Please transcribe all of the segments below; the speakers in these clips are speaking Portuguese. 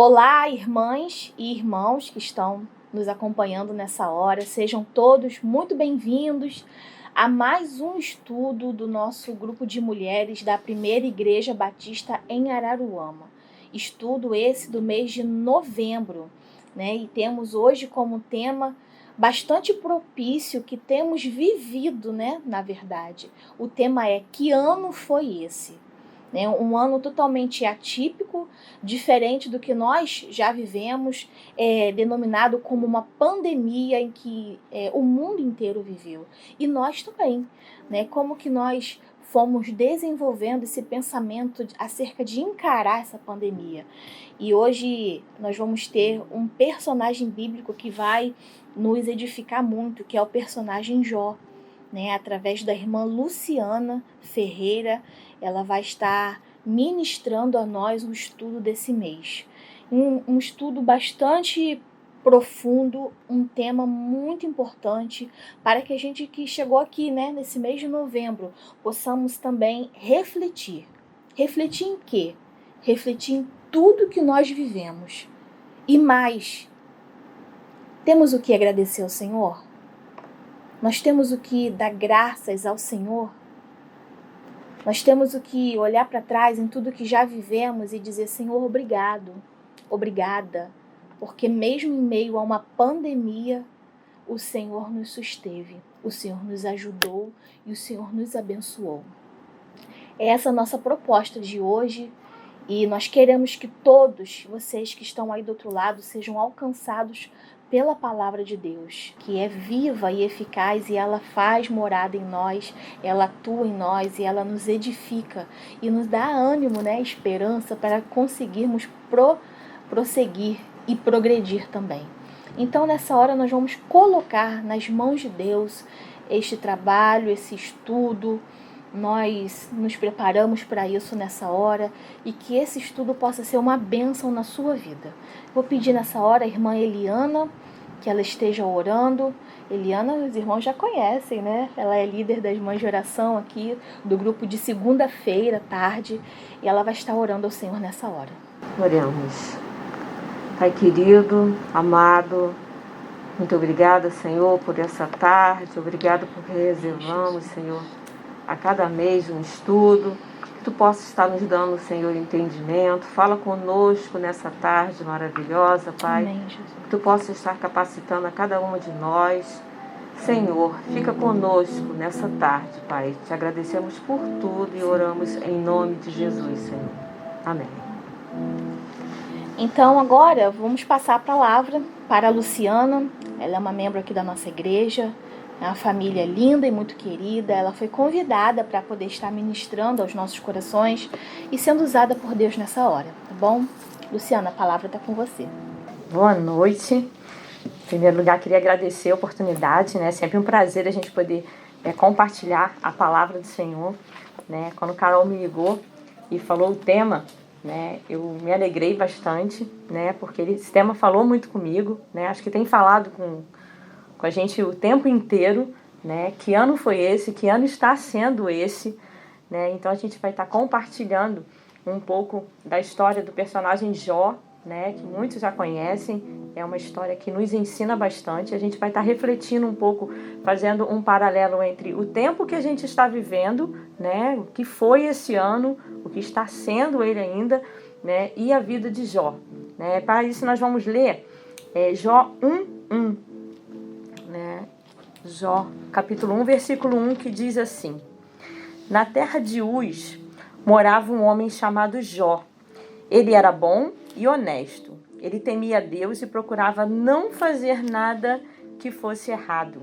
Olá, irmãs e irmãos que estão nos acompanhando nessa hora. Sejam todos muito bem-vindos a mais um estudo do nosso grupo de mulheres da Primeira Igreja Batista em Araruama. Estudo esse do mês de novembro, né? E temos hoje como tema bastante propício que temos vivido, né? Na verdade, o tema é: que ano foi esse? Um ano totalmente atípico, diferente do que nós já vivemos, denominado como uma pandemia em que o mundo inteiro viveu. E nós também, né? Como que nós fomos desenvolvendo esse pensamento acerca de encarar essa pandemia. E hoje nós vamos ter um personagem bíblico que vai nos edificar muito, que é o personagem Jó. Através da irmã Luciana Ferreira, ela vai estar ministrando a nós o estudo desse mês. Um estudo bastante profundo, um tema muito importante para que a gente que chegou aqui, nesse mês de novembro, possamos também refletir. Refletir em quê? Refletir em tudo que nós vivemos. E mais, temos o que agradecer ao Senhor? Nós temos o que dar graças ao Senhor? Nós temos o que olhar para trás em tudo que já vivemos e dizer: Senhor, obrigado, obrigada, porque mesmo em meio a uma pandemia, o Senhor nos susteve, o Senhor nos ajudou e o Senhor nos abençoou. Essa é a nossa proposta de hoje e nós queremos que todos vocês que estão aí do outro lado sejam alcançados pela palavra de Deus, que é viva e eficaz e ela faz morada em nós, ela atua em nós e ela nos edifica e nos dá ânimo, esperança para conseguirmos prosseguir e progredir também. Então nessa hora nós vamos colocar nas mãos de Deus este trabalho, esse estudo. Nós nos preparamos para isso nessa hora e que esse estudo possa ser uma bênção na sua vida. Vou pedir nessa hora a irmã Eliana que ela esteja orando. Eliana, os irmãos já conhecem, né? Ela é líder das mães de oração aqui do grupo de segunda-feira, à tarde, e ela vai estar orando ao Senhor nessa hora. Oremos. Pai querido, amado, muito obrigada, Senhor, por essa tarde. Obrigado por reservamos, Senhor, a cada mês um estudo, que Tu possa estar nos dando, Senhor, entendimento. Fala conosco nessa tarde maravilhosa, Pai. Amém, Jesus. Que Tu possa estar capacitando a cada uma de nós. Senhor, fica conosco nessa tarde, Pai. Te agradecemos por tudo e oramos em nome de Jesus, Senhor. Amém. Então agora vamos passar a palavra para a Luciana. Ela é uma membro aqui da nossa igreja. É uma família linda e muito querida. Ela foi convidada para poder estar ministrando aos nossos corações e sendo usada por Deus nessa hora, tá bom? Luciana, a palavra está com você. Boa noite. Em primeiro lugar, queria agradecer a oportunidade, né? Sempre um prazer a gente poder compartilhar a palavra do Senhor, né? Quando o Carol me ligou e falou o tema, né? Eu me alegrei bastante, né? Porque esse tema falou muito comigo, né? Acho que tem falado com a gente o tempo inteiro, né? Que ano foi esse? Que ano está sendo esse? Né? Então a gente vai estar compartilhando um pouco da história do personagem Jó, né? Que muitos já conhecem. É uma história que nos ensina bastante. A gente vai estar refletindo um pouco, fazendo um paralelo entre o tempo que a gente está vivendo, né? O que foi esse ano, o que está sendo ele ainda, né? E a vida de Jó, né? Para isso nós vamos ler Jó 1:1. Né? Jó, capítulo 1, versículo 1, que diz assim: Na terra de Uz morava um homem chamado Jó. Ele era bom e honesto. Ele temia a Deus e procurava não fazer nada que fosse errado.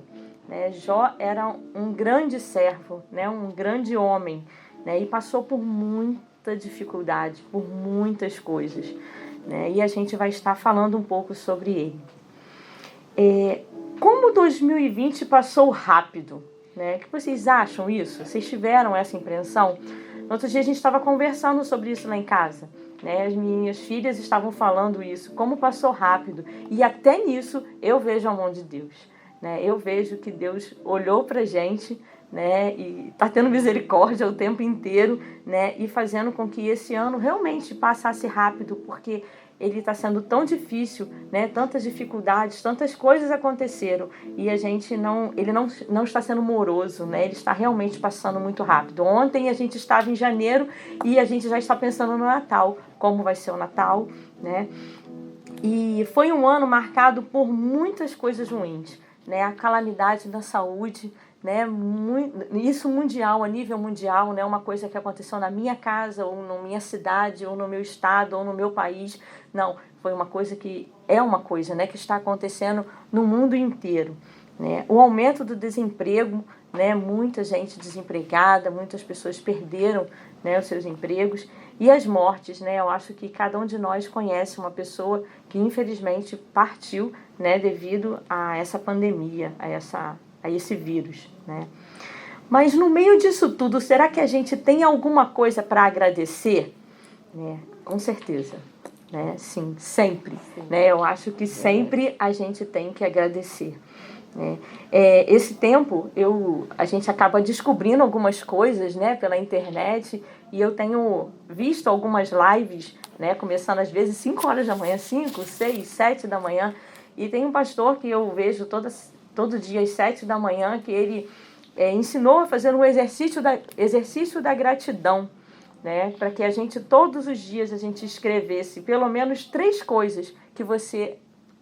Né? Jó era um grande servo, né? Um grande homem, né? E passou por muita dificuldade, por muitas coisas. Né? E a gente vai estar falando um pouco sobre ele. Como 2020 passou rápido, né? O que vocês acham isso? Vocês tiveram essa impressão? No outro dia a gente estava conversando sobre isso lá em casa, né? As minhas filhas estavam falando isso, como passou rápido. E até nisso eu vejo a mão de Deus, né? Eu vejo que Deus olhou pra gente, né? E está tendo misericórdia o tempo inteiro, né? E fazendo com que esse ano realmente passasse rápido, porque ele está sendo tão difícil, né? Tantas dificuldades, tantas coisas aconteceram e ele não está sendo moroso, né? Ele está realmente passando muito rápido. Ontem a gente estava em janeiro e a gente já está pensando no Natal, como vai ser o Natal, né? E foi um ano marcado por muitas coisas ruins, né? A calamidade da saúde, né? Isso mundial, a nível mundial, né? Uma coisa que aconteceu na minha casa, ou na minha cidade, ou no meu estado, ou no meu país. Não, foi uma coisa que né? Que está acontecendo no mundo inteiro, né? O aumento do desemprego, né? Muita gente desempregada, muitas pessoas perderam, né, os seus empregos. E as mortes, né? Eu acho que cada um de nós conhece uma pessoa que infelizmente partiu, né, devido a essa pandemia, a esse vírus, né? Mas no meio disso tudo, será que a gente tem alguma coisa para agradecer? Né? Com certeza, né? Sim, sempre. Sim. Né? Eu acho que sempre a gente tem que agradecer. Né? Esse tempo, a gente acaba descobrindo algumas coisas, né, pela internet, e eu tenho visto algumas lives, né, começando às vezes 5 horas da manhã, 5, 6, 7 da manhã, e tem um pastor que eu vejo todo dia às 7 da manhã, que ele ensinou a fazer um exercício da gratidão, né, para que a gente, todos os dias, a gente escrevesse pelo menos 3 coisas que você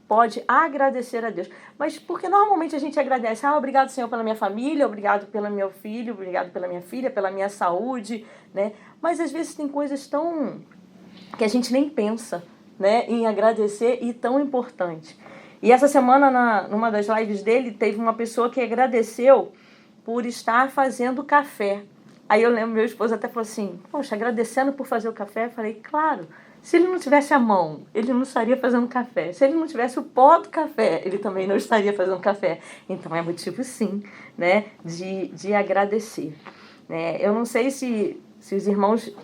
pode agradecer a Deus. Mas porque normalmente a gente agradece, obrigado, Senhor, pela minha família, obrigado pelo meu filho, obrigado pela minha filha, pela minha saúde, né? Mas às vezes tem coisas que a gente nem pensa, né, em agradecer e tão importante. E essa semana, numa das lives dele, teve uma pessoa que agradeceu por estar fazendo café. Aí eu lembro, meu esposo até falou assim, poxa, agradecendo por fazer o café? Eu falei, claro. Se ele não tivesse a mão, ele não estaria fazendo café. Se ele não tivesse o pó do café, ele também não estaria fazendo café. Então é motivo, sim, né, de agradecer. Né? Eu não sei se os irmãos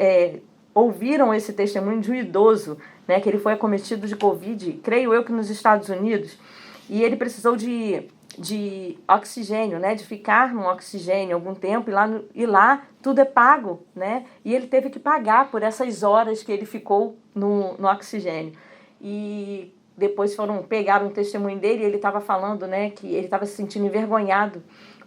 ouviram esse testemunho de um idoso, né, que ele foi acometido de Covid, creio eu que nos Estados Unidos, e ele precisou de oxigênio, né, de ficar no oxigênio algum tempo, e lá tudo é pago, né, e ele teve que pagar por essas horas que ele ficou no oxigênio. E depois pegaram o testemunho dele, e ele estava falando, né, que ele estava se sentindo envergonhado,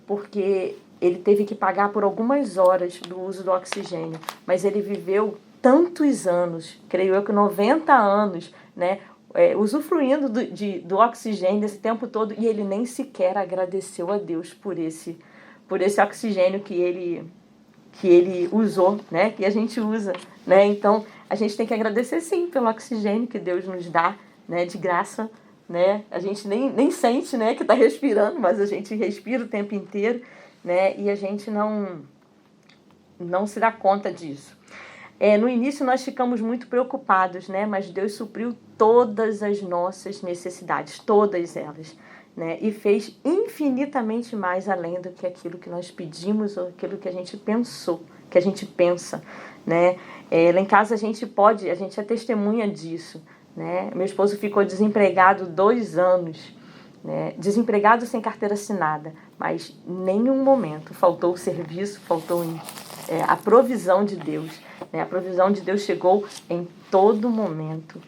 porque ele teve que pagar por algumas horas do uso do oxigênio, mas ele viveu tantos anos, creio eu que 90 anos, né, usufruindo do oxigênio esse tempo todo, e ele nem sequer agradeceu a Deus por esse oxigênio que ele usou, né, que a gente usa, né? Então a gente tem que agradecer, sim, pelo oxigênio que Deus nos dá, né, de graça, né? A gente nem sente, né, que está respirando, mas a gente respira o tempo inteiro, né? E a gente não se dá conta disso. No início nós ficamos muito preocupados, né? Mas Deus supriu todas as nossas necessidades, todas elas, né? E fez infinitamente mais além do que aquilo que nós pedimos ou aquilo que a gente pensou, que a gente pensa, né? Lá em casa a gente é testemunha disso, né? Meu esposo ficou desempregado 2 anos, né? Desempregado sem carteira assinada, mas em nenhum momento faltou o serviço, faltou a provisão de Deus, né? A provisão de Deus chegou em todo momento,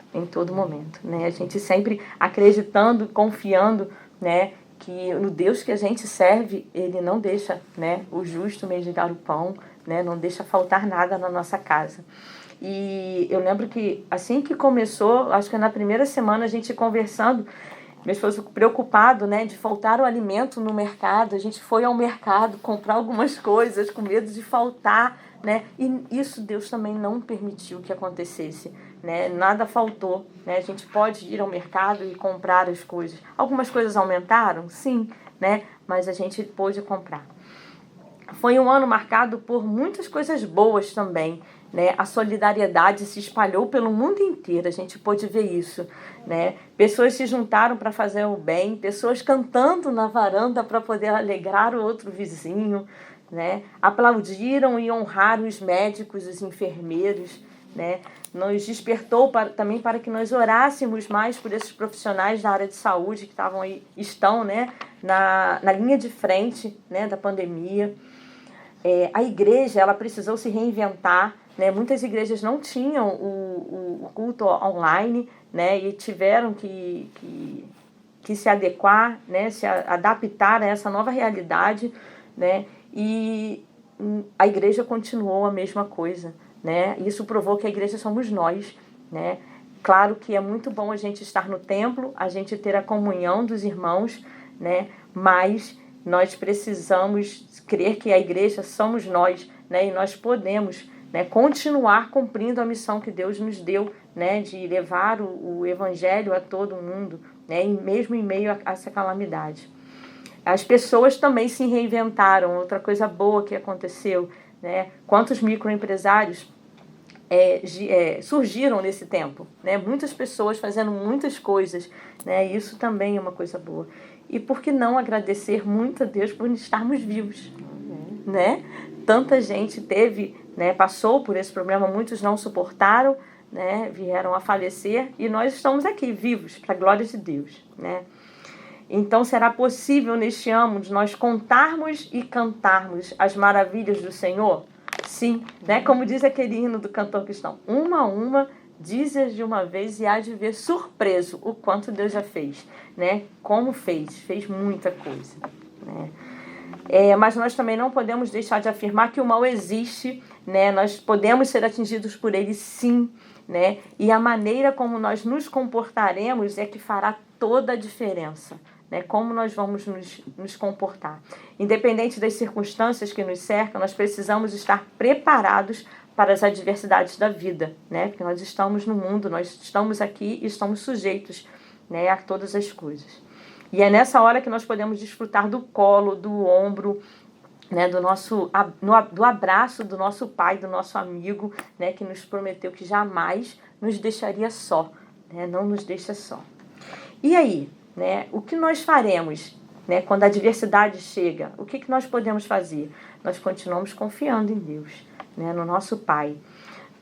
né? A gente sempre acreditando, confiando, né, que no Deus que a gente serve, Ele não deixa, né, o justo mendigar o pão, né, não deixa faltar nada na nossa casa. E eu lembro que assim que começou, acho que na primeira semana a gente conversando, meu esposo preocupado, né, de faltar o alimento no mercado, a gente foi ao mercado comprar algumas coisas com medo de faltar, né, e isso Deus também não permitiu que acontecesse, né, nada faltou, né, a gente pode ir ao mercado e comprar as coisas. Algumas coisas aumentaram, sim, né, mas a gente pôde comprar. Foi um ano marcado por muitas coisas boas também, né? A solidariedade se espalhou pelo mundo inteiro, a gente pôde ver isso, né? Pessoas se juntaram para fazer o bem, pessoas cantando na varanda para poder alegrar o outro vizinho, né? Aplaudiram e honraram os médicos, os enfermeiros, né? Nos despertou também para que nós orássemos mais por esses profissionais da área de saúde que estão, né, na linha de frente, né, da pandemia. A igreja, ela precisou se reinventar, né? Muitas igrejas não tinham o culto online, né? E tiveram que se adequar, né? Se adaptar a essa nova realidade, né? E a igreja continuou a mesma coisa, né? Isso provou que a igreja somos nós, né? Claro que é muito bom a gente estar no templo, a gente ter a comunhão dos irmãos, né? Mas nós precisamos crer que a igreja somos nós, né? E nós podemos, né, continuar cumprindo a missão que Deus nos deu, né? De levar o evangelho a todo mundo, né? E mesmo em meio a essa calamidade. As pessoas também se reinventaram, outra coisa boa que aconteceu, né? Quantos microempresários surgiram nesse tempo, né? Muitas pessoas fazendo muitas coisas, né? Isso também é uma coisa boa. E por que não agradecer muito a Deus por estarmos vivos, né? Tanta gente né, passou por esse problema, muitos não suportaram, né? Vieram a falecer e nós estamos aqui vivos para a glória de Deus, né? Então será possível neste ano nós contarmos e cantarmos as maravilhas do Senhor? Sim, né? Como diz aquele hino do cantor cristão, uma a uma, dizes de uma vez e há de ver surpreso o quanto Deus já fez, né? Como fez muita coisa, né? Mas nós também não podemos deixar de afirmar que o mal existe, né? Nós podemos ser atingidos por ele, sim, né? E a maneira como nós nos comportaremos é que fará toda a diferença, né? Como nós vamos nos comportar. Independente das circunstâncias que nos cercam, nós precisamos estar preparados para as adversidades da vida, né? Porque nós estamos no mundo, nós estamos aqui e estamos sujeitos, né, a todas as coisas. E é nessa hora que nós podemos desfrutar do colo, do ombro, né, do abraço do nosso pai, do nosso amigo, né, que nos prometeu que jamais nos deixaria só, né, não nos deixa só. E aí, né, o que nós faremos, né, quando a adversidade chega? O que nós podemos fazer? Nós continuamos confiando em Deus, né, no nosso Pai.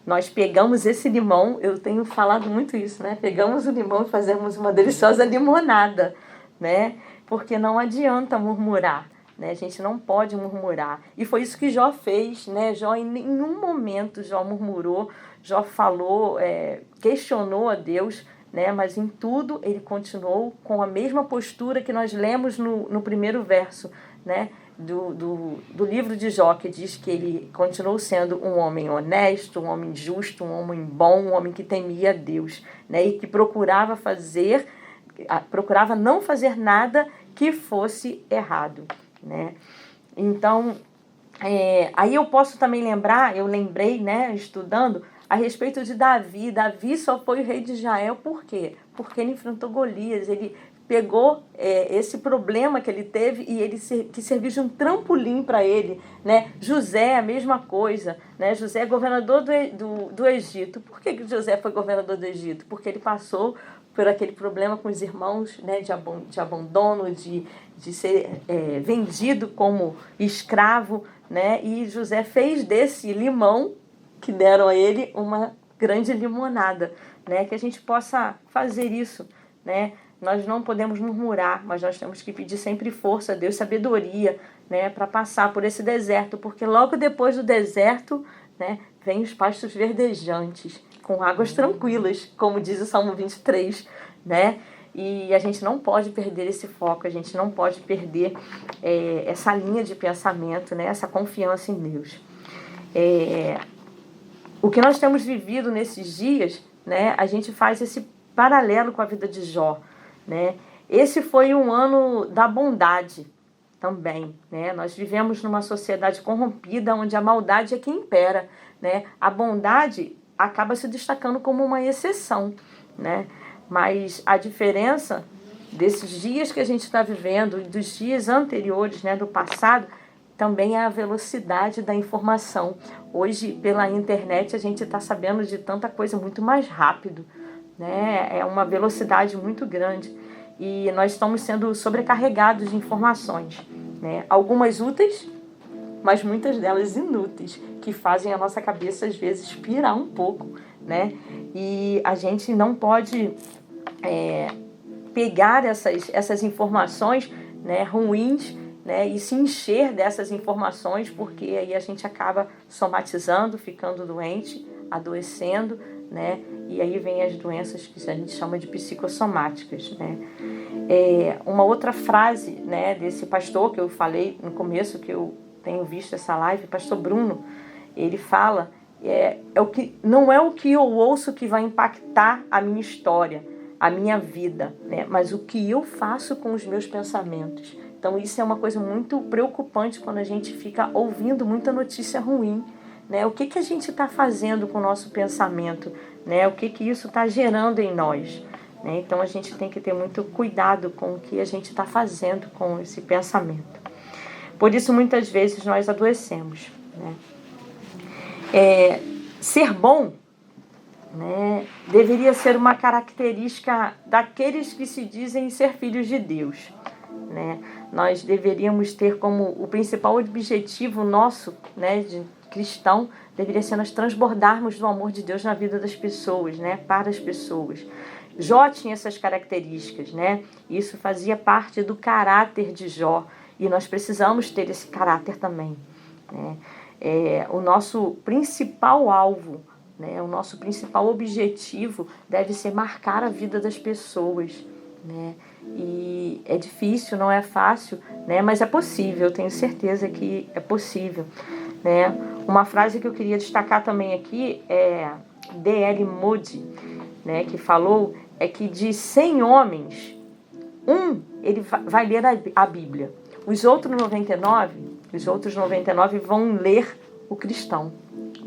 Nós pegamos esse limão, eu tenho falado muito isso, né? Pegamos o limão e fazemos uma deliciosa limonada, né? Porque não adianta murmurar, né? A gente não pode murmurar. E foi isso que Jó fez, né? Jó, em nenhum momento, Jó murmurou, Jó falou, questionou a Deus, né? Mas em tudo ele continuou com a mesma postura que nós lemos no primeiro verso, né? Do livro de Jó, que diz que ele continuou sendo um homem honesto, um homem justo, um homem bom, um homem que temia a Deus, né? E que procurava não fazer nada que fosse errado, né? Então, aí eu posso também eu lembrei, né, estudando a respeito de Davi. Davi só foi o rei de Israel, por quê? Porque ele enfrentou Golias, ele pegou esse problema que ele teve e ele que serviu de um trampolim para ele, né? José, a mesma coisa, né? José é governador do Egito. Por que José foi governador do Egito? Porque ele passou por aquele problema com os irmãos, né? De abandono, de ser vendido como escravo, né? E José fez desse limão que deram a ele uma grande limonada, né? Que a gente possa fazer isso, né? Nós não podemos murmurar, mas nós temos que pedir sempre força a Deus, sabedoria, né, para passar por esse deserto, porque logo depois do deserto, né, vem os pastos verdejantes, com águas tranquilas, como diz o Salmo 23, né? E a gente não pode perder esse foco, a gente não pode perder essa linha de pensamento, né, essa confiança em Deus. O que nós temos vivido nesses dias, né, a gente faz esse paralelo com a vida de Jó, né? Esse foi um ano da bondade também, né? Nós vivemos numa sociedade corrompida onde a maldade é quem impera, né? A bondade acaba se destacando como uma exceção, né? Mas a diferença desses dias que a gente está vivendo e dos dias anteriores, né, do passado, também é a velocidade da informação. Hoje, pela internet, a gente está sabendo de tanta coisa muito mais rápido, né? É uma velocidade muito grande e nós estamos sendo sobrecarregados de informações, né? Algumas úteis, mas muitas delas inúteis, que fazem a nossa cabeça às vezes pirar um pouco, né? E a gente não pode pegar essas informações, né, ruins né, e se encher dessas informações, porque aí a gente acaba somatizando, ficando doente, adoecendo, né, e aí vem as doenças que a gente chama de psicossomáticas, né. Uma outra frase, né, desse pastor que eu falei no começo, que eu tenho visto essa live, pastor Bruno, ele fala, não é o que eu ouço que vai impactar a minha história, a minha vida, né, mas o que eu faço com os meus pensamentos. Então isso é uma coisa muito preocupante quando a gente fica ouvindo muita notícia ruim, né? O que a gente está fazendo com o nosso pensamento, né? O que isso está gerando em nós, né? Então a gente tem que ter muito cuidado com o que a gente está fazendo com esse pensamento. Por isso muitas vezes nós adoecemos, né? Ser bom, né, deveria ser uma característica daqueles que se dizem ser filhos de Deus, né? Nós deveríamos ter como o principal objetivo nosso, né, de cristão, deveria ser nós transbordarmos do amor de Deus na vida das pessoas, né, para as pessoas. Jó tinha essas características, né? Isso fazia parte do caráter de Jó e nós precisamos ter esse caráter também, né? O nosso principal alvo, né, o nosso principal objetivo deve ser marcar a vida das pessoas, né? E é difícil, não é fácil, né? Mas é possível, eu tenho certeza que é possível, né? Uma frase que eu queria destacar também aqui é D.L. Moody, né, que falou que de 100 homens, ele vai ler a Bíblia. Os outros 99 vão ler o cristão,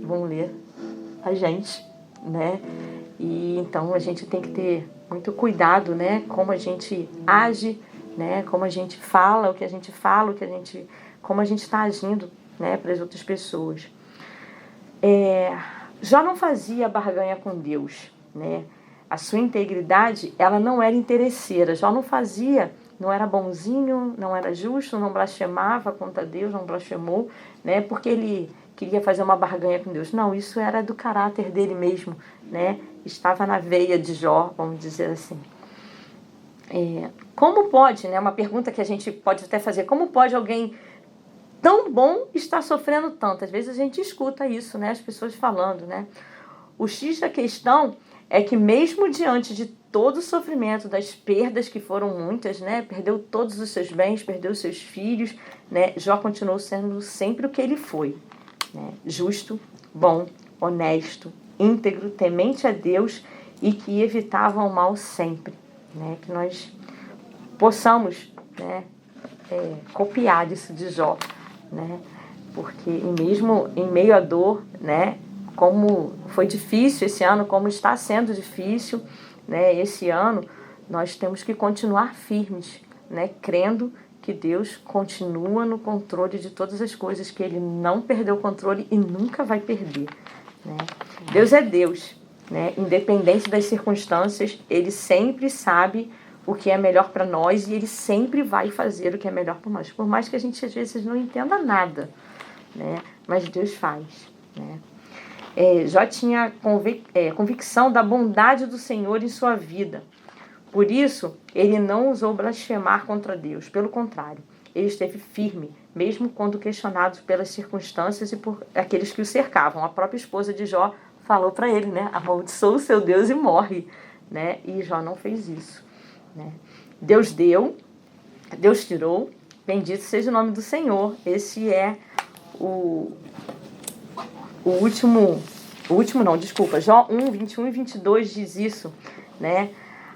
vão ler a gente, né? E então a gente tem que ter muito cuidado, né? Como a gente age, né? Como a gente fala, como a gente está agindo, né? Para as outras pessoas. Jó não fazia barganha com Deus, né? A sua integridade, ela não era interesseira. Jó não era bonzinho, não era justo, não blasfemava contra Deus, não blasfemou, né? Porque ele queria fazer uma barganha com Deus. Não, isso era do caráter dele mesmo, né? Estava na veia de Jó, vamos dizer assim. Como pode, né? Uma pergunta que a gente pode até fazer, como pode alguém tão bom estar sofrendo tanto? Às vezes a gente escuta isso, né? As pessoas falando, né? O X da questão é que mesmo diante de todo o sofrimento, das perdas que foram muitas, né? Perdeu todos os seus bens, perdeu os seus filhos, né? Jó continuou sendo sempre o que ele foi, né? Justo, bom, honesto, íntegro, temente a Deus e que evitava o mal sempre, né? Que nós possamos, né, copiar isso de Jó, né? Porque mesmo em meio à dor, né, como foi difícil esse ano, como está sendo difícil, né, esse ano, nós temos que continuar firmes, né, crendo que Deus continua no controle de todas as coisas, que Ele não perdeu o controle e nunca vai perder, né? Deus é Deus, né? Independente das circunstâncias, Ele sempre sabe o que é melhor para nós e Ele sempre vai fazer o que é melhor para nós, por mais que a gente às vezes não entenda nada, né? Mas Deus faz, né? Jó tinha convicção da bondade do Senhor em sua vida. Por isso, ele não ousou blasfemar contra Deus. Pelo contrário, ele esteve firme, mesmo quando questionado pelas circunstâncias e por aqueles que o cercavam. A própria esposa de Jó falou para ele, né? Amaldiçoa o seu Deus e morre, né? E Jó não fez isso, né? Deus deu, Deus tirou, bendito seja o nome do Senhor. Esse é Jó 1, 21 e 22 diz isso, né?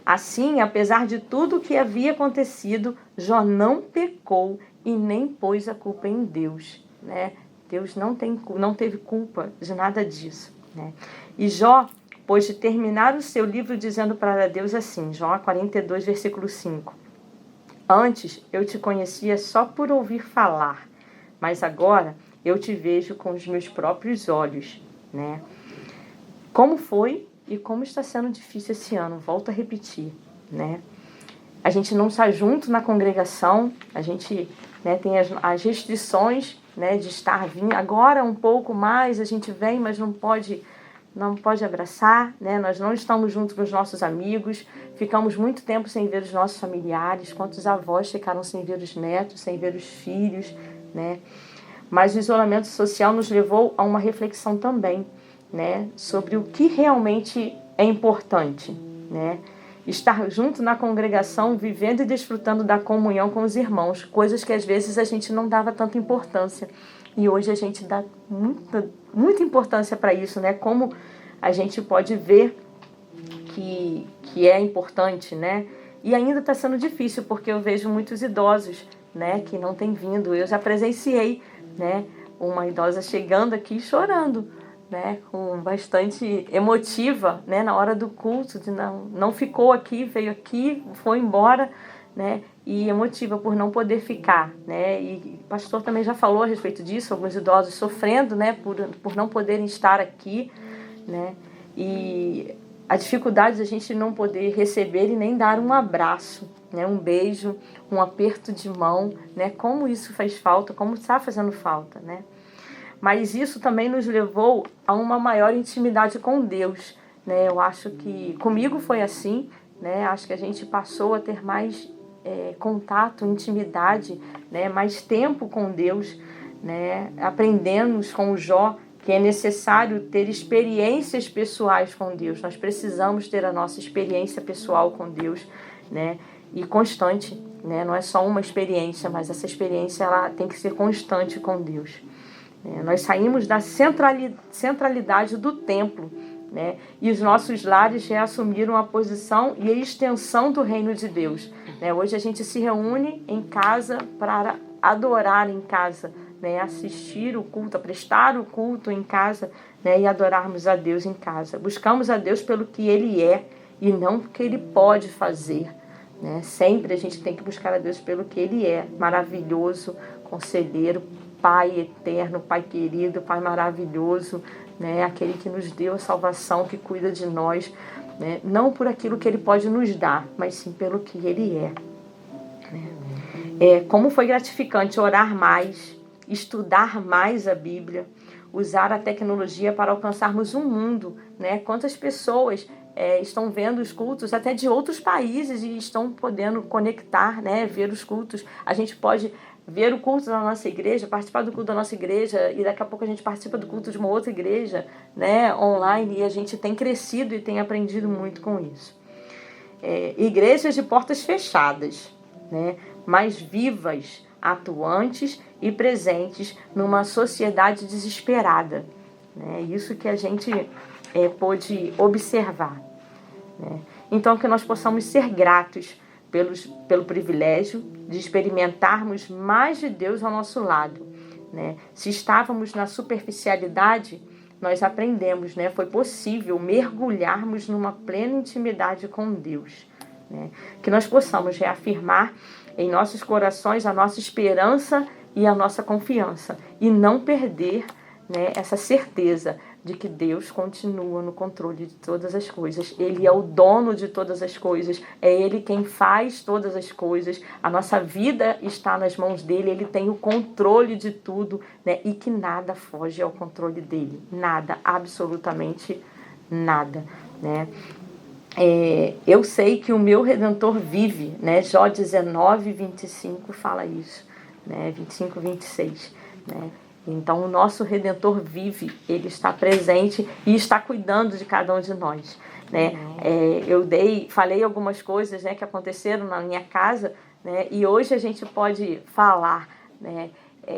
Assim, apesar de tudo o que havia acontecido, Jó não pecou e nem pôs a culpa em Deus, né? Deus não teve culpa de nada disso, né? E Jó pôde terminar o seu livro dizendo para Deus assim, Jó 42, versículo 5. Antes eu te conhecia só por ouvir falar, mas agora eu te vejo com os meus próprios olhos, né? Como foi e como está sendo difícil esse ano, volto a repetir, né? A gente não está junto na congregação, a gente, né, tem as restrições, né, de estar vindo. Agora um pouco mais a gente vem, mas não pode não pode abraçar, né? Nós não estamos juntos com os nossos amigos, ficamos muito tempo sem ver os nossos familiares, quantos avós ficaram sem ver os netos, sem ver os filhos, né? Mas o isolamento social nos levou a uma reflexão também, né? Sobre o que realmente é importante, né? Estar junto na congregação, vivendo e desfrutando da comunhão com os irmãos, coisas que às vezes a gente não dava tanta importância. E hoje a gente dá muita importância para isso, né? Como a gente pode ver que é importante, né? E ainda está sendo difícil, porque eu vejo muitos idosos, né, que não têm vindo. Eu já presenciei, né, uma idosa chegando aqui chorando, né, com bastante emotiva, né, na hora do culto, de não ficou aqui, veio aqui, foi embora, né, e emotiva por não poder ficar, né, e o pastor também já falou a respeito disso, alguns idosos sofrendo, né, por não poderem estar aqui, né, e a dificuldade de a gente não poder receber e nem dar um abraço, né, um beijo, um aperto de mão, né, como isso faz falta, como está fazendo falta, né. Mas isso também nos levou a uma maior intimidade com Deus, né? Eu acho que comigo foi assim, né? Acho que a gente passou a ter mais contato, intimidade, né? Mais tempo com Deus, né? Aprendemos com o Jó que é necessário ter experiências pessoais com Deus. Nós precisamos ter a nossa experiência pessoal com Deus, né? E constante, né? Não é só uma experiência, mas essa experiência ela tem que ser constante com Deus. Nós saímos da centralidade do templo, né? E os nossos lares reassumiram a posição e a extensão do reino de Deus, né? Hoje a gente se reúne em casa para adorar em casa, né? Assistir o culto, prestar o culto em casa, né? E adorarmos a Deus em casa. Buscamos a Deus pelo que Ele é e não pelo que Ele pode fazer, né? Sempre a gente tem que buscar a Deus pelo que Ele é, maravilhoso, conselheiro, Pai eterno, Pai querido, Pai maravilhoso, né? Aquele que nos deu a salvação, que cuida de nós, né? Não por aquilo que Ele pode nos dar, mas sim pelo que Ele é. Como foi gratificante orar mais, estudar mais a Bíblia, usar a tecnologia para alcançarmos um mundo, né? Quantas pessoas estão vendo os cultos até de outros países e estão podendo conectar, né? Ver os cultos. A gente pode ver o culto da nossa igreja, participar do culto da nossa igreja e daqui a pouco a gente participa do culto de uma outra igreja, né, online, e a gente tem crescido e tem aprendido muito com isso. Igrejas de portas fechadas, né, mas vivas, atuantes e presentes numa sociedade desesperada, né, isso que a gente pôde observar, né. Então que nós possamos ser gratos pelo privilégio de experimentarmos mais de Deus ao nosso lado, né? Se estávamos na superficialidade, nós aprendemos, né? Foi possível mergulharmos numa plena intimidade com Deus, né? Que nós possamos reafirmar em nossos corações a nossa esperança e a nossa confiança e não perder, né, essa certeza de que Deus continua no controle de todas as coisas. Ele é o dono de todas as coisas, é Ele quem faz todas as coisas, a nossa vida está nas mãos dEle, Ele tem o controle de tudo, né? E que nada foge ao controle dEle, nada, absolutamente nada, né? Eu sei que o meu Redentor vive, né? Jó 19, 25 fala isso, né? 25, 26, né? Então o nosso Redentor vive, Ele está presente e está cuidando de cada um de nós, né? Falei algumas coisas, né, que aconteceram na minha casa, né, e hoje a gente pode falar, né?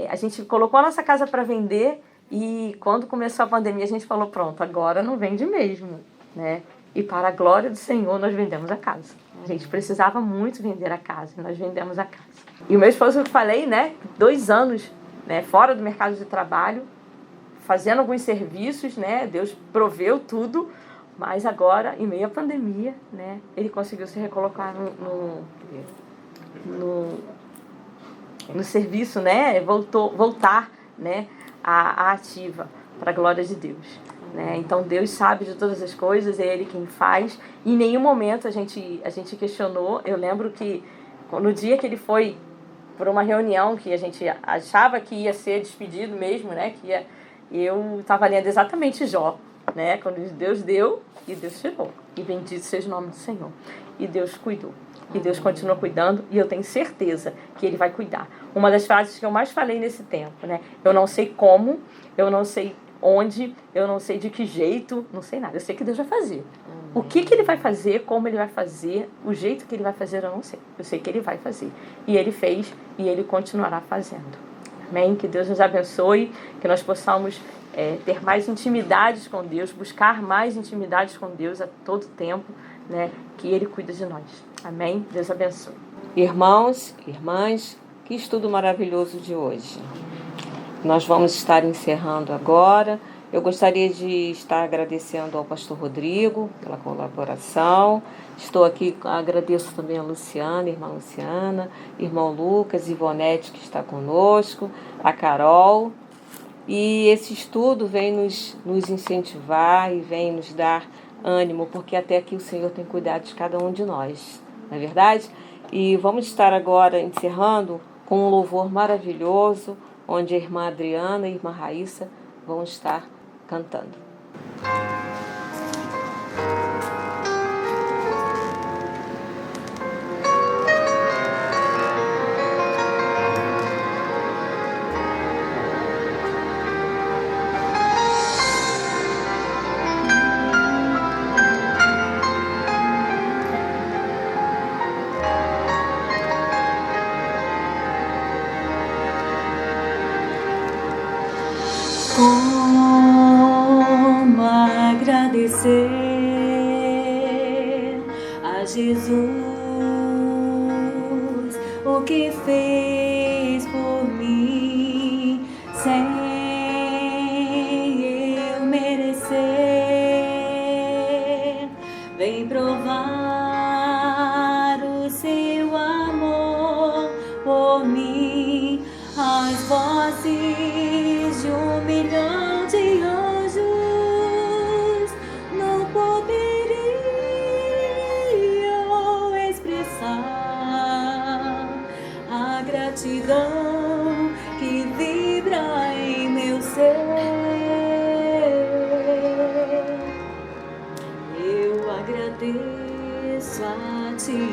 A gente colocou a nossa casa para vender e quando começou a pandemia a gente falou, pronto, agora não vende mesmo, né? E para a glória do Senhor nós vendemos a casa. A gente precisava muito vender a casa e nós vendemos a casa. E o meu esposo, eu falei, né, 2 anos, né, fora do mercado de trabalho, fazendo alguns serviços, né, Deus proveu tudo, mas agora, em meio à pandemia, né, ele conseguiu se recolocar no serviço, né, voltar, né, à ativa, para a glória de Deus, né. Então Deus sabe de todas as coisas, é Ele quem faz, e em nenhum momento a gente questionou. Eu lembro que no dia que ele foi por uma reunião que a gente achava que ia ser despedido mesmo, né? Eu estava lendo exatamente Jó, né? Quando Deus deu e Deus tirou. E bendito seja o nome do Senhor. E Deus cuidou. E Deus continua cuidando, e eu tenho certeza que Ele vai cuidar. Uma das frases que eu mais falei nesse tempo, né? Eu não sei como, eu não sei onde, eu não sei de que jeito, não sei nada. Eu sei que Deus vai fazer. O que Ele vai fazer, como Ele vai fazer, o jeito que Ele vai fazer, eu não sei. Eu sei que Ele vai fazer. E Ele fez, e Ele continuará fazendo. Amém? Que Deus nos abençoe, que nós possamos ter mais intimidades com Deus, buscar mais intimidades com Deus a todo tempo, né? Que Ele cuida de nós. Amém? Deus abençoe. Irmãos, irmãs, que estudo maravilhoso de hoje. Nós vamos estar encerrando agora. Eu gostaria de estar agradecendo ao pastor Rodrigo pela colaboração. Estou aqui, agradeço também a Luciana, irmã Luciana, irmão Lucas, Ivonete, que está conosco, a Carol. E esse estudo vem nos incentivar e vem nos dar ânimo, porque até aqui o Senhor tem cuidado de cada um de nós, não é verdade? E vamos estar agora encerrando com um louvor maravilhoso, onde a irmã Adriana e a irmã Raíssa vão estar cantando. Como agradecer a Jesus o que fez por mim sem eu merecer. Vem provar o seu amor por mim. As vozes de 1 milhão de anjos não poderiam expressar a gratidão que vibra em meu ser. Eu agradeço a ti.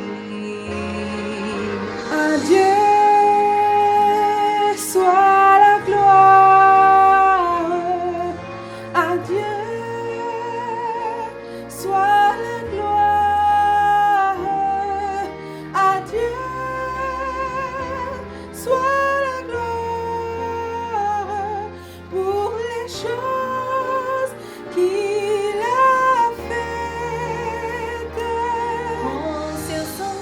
Adieu. Sois la gloire, à Dieu soit la gloire, à Dieu soit la gloire pour les choses qu'il a faites. Com seu sangue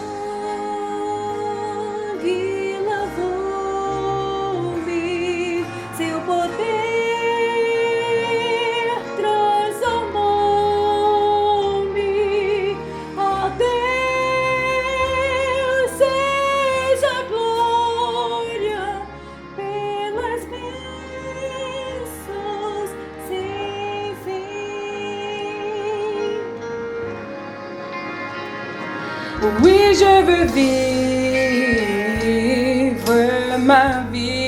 lavou-me, seu poder transformou-me. Ó Deus, seja a glória pelas bênçãos sem fim. Oui, je veux vivre ma vie